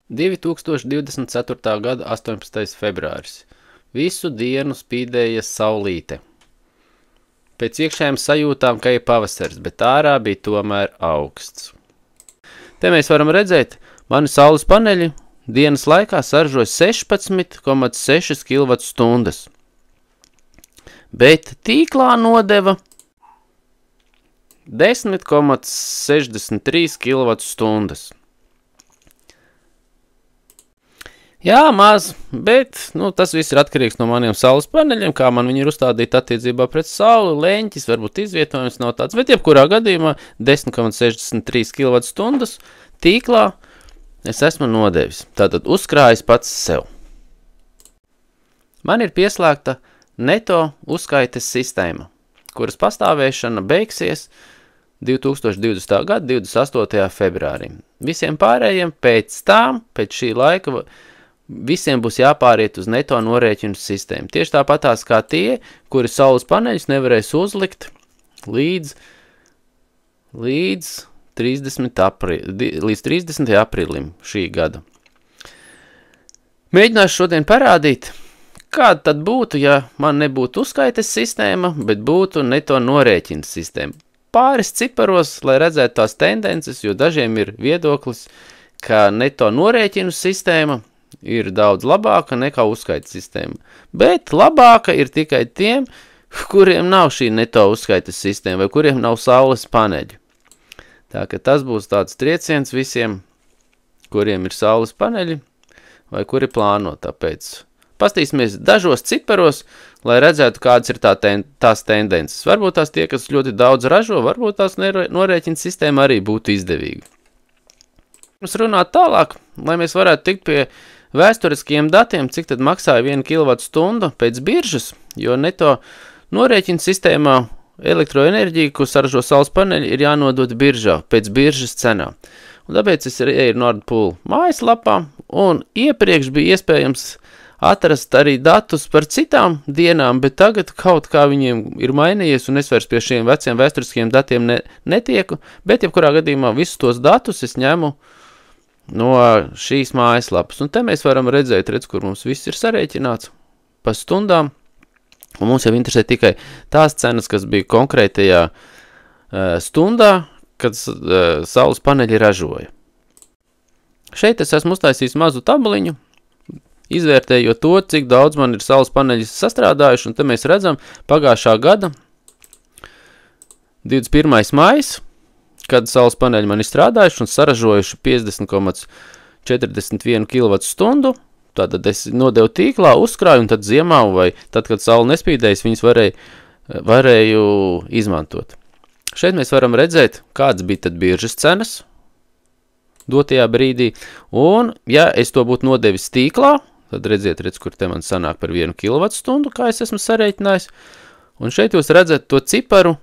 2024. gada 18. februāris. Visu dienu spīdēja saulīte. Pēc iekšējām sajūtām, ka ir pavasaris, bet ārā bija tomēr augsts. Te mēs varam redzēt, mani saules paneļi dienas laikā saražoja 16,6 kWh. Bet tīklā nodeva 10,63 kWh. Jā, maz, bet tas viss ir atkarīgs no maniem saules paneļiem, kā man viņi ir uzstādīti attiecībā pret sauli, leņķis, varbūt izvietojums nav tāds, bet jebkurā gadījumā 10,63 kWh tīklā es esmu nodevis, tātad uzkrājis pats sev. Man ir pieslēgta neto uzskaites sistēma, kuras pastāvēšana beigsies 2020. gada 28. februārī. Visiem pārējiem pēc šī laika visiem būs jāpāriet uz neto norēķinu sistēmu. Tieši tāpatās kā tie, kuri saules paneļus nevarēs uzlikt līdz 30. aprīlim šī gada. Mēģināšu šodien parādīt, kāda tad būtu, ja man nebūtu uzskaites sistēma, bet būtu neto norēķinu sistēma. Pāris ciparos, lai redzētu tās tendences, jo dažiem ir viedoklis, ka neto norēķinu sistēma ir daudz labāka nekā uzskaites sistēma. Bet labāka ir tikai tiem, kuriem nav šī neto uzskaites sistēma vai kuriem nav saules paneļi. Tā ka tas būs tāds trieciens visiem, kuriem ir saules paneļi vai kuri plāno. Tāpēc pastīsimies dažos ciparos, lai redzētu, kādas ir tās tendences. Varbūt tās tie, kas ļoti daudz ražo, varbūt tās norēķina sistēma arī būtu izdevīga. Mums runāt tālāk, lai mēs varētu tikt pie vēsturiskiem datiem, cik tad maksāja 1 kWh pēc biržas, jo neto norēķina sistēmā elektroenerģija, ko saražo saules paneļi, ir jānodot biržā, pēc biržas cenā. Un tāpēc es eju Nord Pool mājaslapā, un iepriekš bija iespējams atrast arī datus par citām dienām, bet tagad kaut kā viņiem ir mainījies, un es vairs pie šiem veciem vēsturiskiem datiem netieku, bet jebkurā gadījumā visus tos datus es ņemu no šīs mājaslapas. Un te mēs varam redzēt, kur mums viss ir sarēķināts pa stundām, un mums jau interesē tikai tās cenas, kas bija konkrētajā stundā, kad saules paneļi ražoja. Šeit es esmu uztaisījis mazu tabuliņu, izvērtējot to, cik daudz man ir saules paneļi sastrādājuši, un te mēs redzam pagājušā gada 21. maijs, kad saules paneļi man ir strādājuši un saražojuši 50,41 kWh, tātad es nodevu tīklā, uzkrāju, un tad ziemā vai tad, kad saule nespīdējas, viņas varēju izmantot. Šeit mēs varam redzēt, kāds bija tad biržas cenas dotajā brīdī, un ja es to būtu nodevis tīklā, tad redziet, kur te man sanāk par 1 kWh, kā es esmu sarēķinājis, un šeit jūs redzat to ciparu,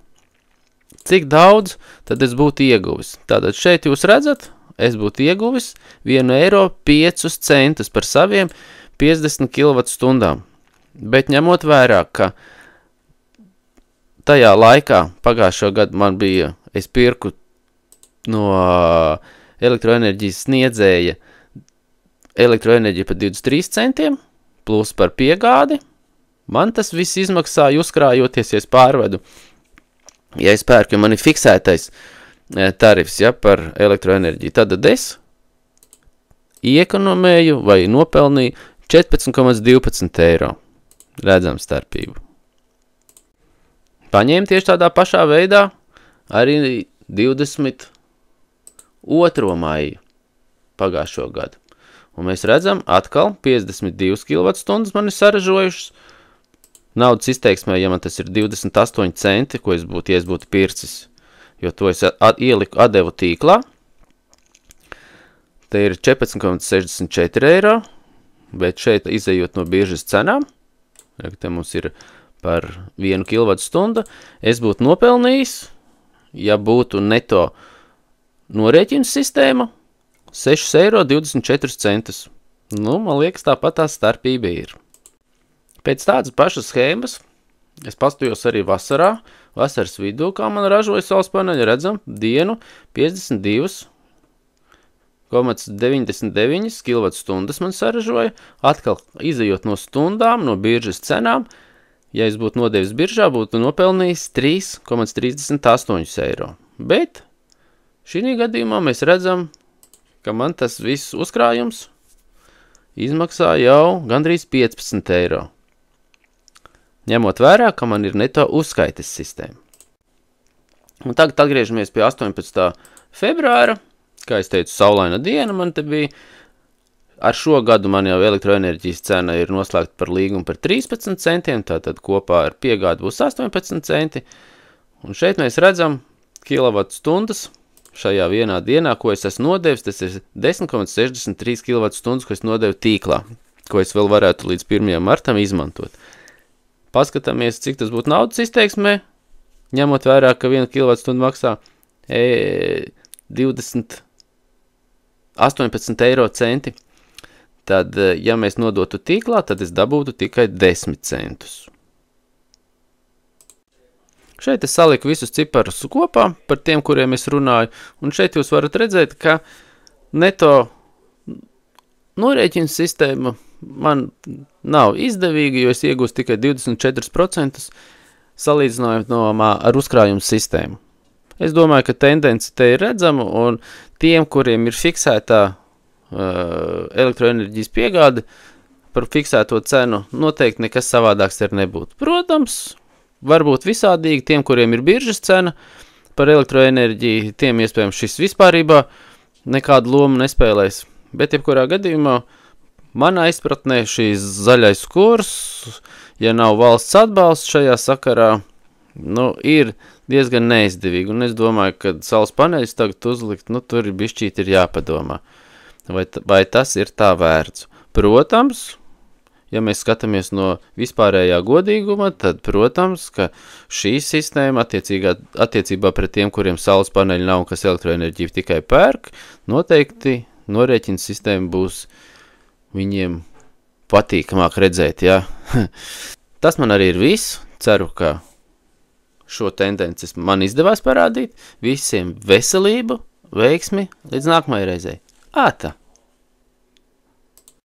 cik daudz tad es būtu ieguvis. Tātad šeit jūs redzat, es būtu ieguvis 1,05 eiro par saviem 50 kWh. Bet ņemot vērā, ka tajā laikā pagājušo gadu man bija, es pirku no elektroenerģijas sniedzēja elektroenerģiju par 23 centiem, plus par piegādi, man tas viss izmaksāja uzkrājoties, ja es pārvedu. Ja es pērku, man ir fiksētais tarifs, par elektroenerģiju, tad es iekonomēju vai nopelnīju 14,12 eiro. Redzam starpību. Paņēmu tieši tādā pašā veidā arī 22. maiju pagājušo gadu. Un mēs redzam, atkal 52 kWh man ir saražojušas. Naudas izteiksmē, ja man tas ir 28 centi, ko es būtu pircis, jo to es ieliku atdevu tīklā. Te ir 14,64 eiro, bet šeit izejot no biržas cenām, te mums ir par 1 kWh, es būtu nopelnījis, ja būtu neto norēķinu sistēma, 6,24 eiro. Man liekas, tāpat tā starpība ir. Pēc tādas pašas schēmas es paskatījos arī vasaras vidū, kā man ražoja saules paneļi, redzam, dienu 52,5 3,99 kWh man saražoja, atkal izejot no stundām, no biržas cenām, ja es būtu nodevis biržā, būtu nopelnījis 3,38 eiro. Bet šī gadījumā mēs redzam, ka man tas viss uzkrājums izmaksā jau gandrīz 15 eiro. Ņemot vērā, ka man ir neto uzskaites sistēma. Un tagad atgriežamies pie 18. februāra. Kā es teicu, saulaina diena man te bija. Ar šo gadu man jau elektroenerģijas cena ir noslēgta par līgumu par 13 centiem, tātad kopā ar piegādi būs 18 centi. Un šeit mēs redzam kilovatstundas šajā vienā dienā, ko es esmu nodevis, tas ir 10,63 kWh, ko es nodevu tīklā, ko es vēl varētu līdz 1. martam izmantot. Paskatāmies, cik tas būtu naudas izteiksmē, ņemot vērā, ka 1 kWh maksā 18 eiro centi. Tad, ja mēs nodotu tīklā, tad es dabūtu tikai 10 centus. Šeit es saliku visus ciparus kopā par tiem, kuriem es runāju, un šeit jūs varat redzēt, ka neto norēķina sistēma man nav izdevīga, jo es iegūstu tikai 24% salīdzinājumā ar uzkrājumu sistēmu. Es domāju, ka tendence te ir redzama, un tiem, kuriem ir fiksētā elektroenerģijas piegāde, par fiksēto cenu noteikti nekas savādāks ir nebūtu. Protams, varbūt visādīgi tiem, kuriem ir biržas cena par elektroenerģiju, tiem iespējams šis vispārībā nekādu lomu nespēlēs. Bet jebkurā gadījumā manā izpratnē šīs zaļais kurs, ja nav valsts atbalsts šajā sakarā, ir diezgan neizdevīgi. Un es domāju, ka saules paneļus tagad uzlikt, tur bišķīt ir jāpadomā. Vai tas ir tā vērts? Protams, ja mēs skatāmies no vispārējā godīguma, tad, protams, ka šī sistēma attiecībā pret tiem, kuriem saules paneļi nav, kas elektroenerģiju tikai pērk, noteikti norēķina sistēma būs viņiem patīkamāk redzēt, jā. Tas man arī ir viss. Ceru, ka šo tendenci man izdevās parādīt. Visiem veselību, veiksmi, līdz nākamajai reizei. Ātā!